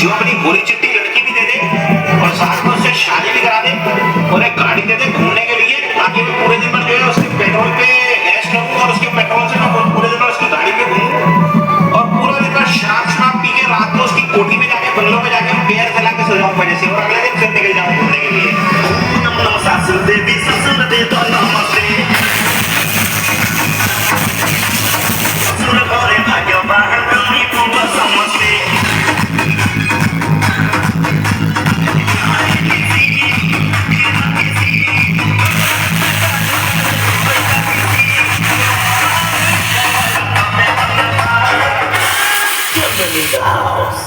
जो अपनी गोरी चिट्टी लड़की भी दे दे और साथ में उससे शादी भी करा दे और एक गाड़ी दे दे घूमने के लिए, ताकि मैं पूरे दिन भर जो है उसके पेट्रोल पे ऐश करूँ और उसके पेट्रोल से मैं पूरे दिन भर उसकी गाड़ी पे घूमूं और पूरा दिन भर शराब पी के रात को उसकी कोठी में जाके बंगलों में जाके पैर फैला के सो जाऊं वजह से, और अगले दिन फिर निकल जाऊं घूमने के लिए। ससुर देवी ससुर दे तो नमस्ते ससुर घरे भाग्य बाहर कमी तुम समझते in the house.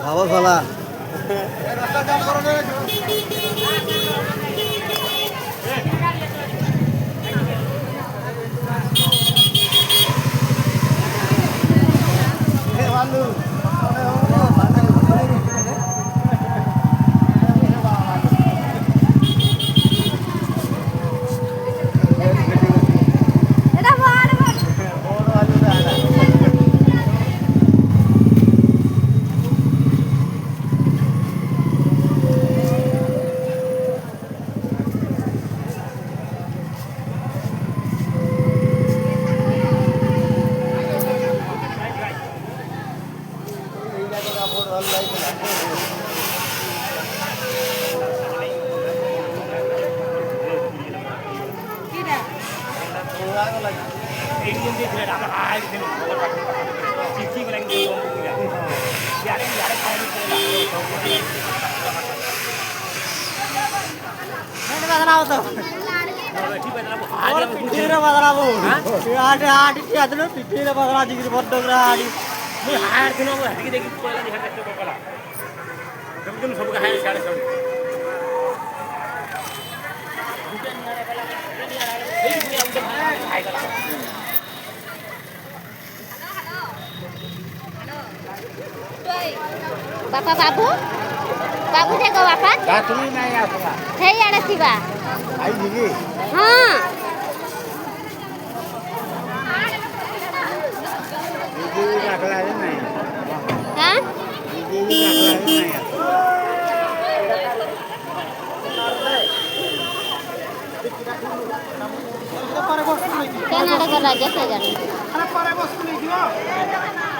ভালো খেলা Bapak Babu, बाबू देखो बापा गाठली नहीं आसला हे याडे थिबा आई दिगी हां दिगी दाखला नहीं हां दिगी दाखला नहीं कर्नाटक राज्य से जाने अरे पारे बस नहीं दियो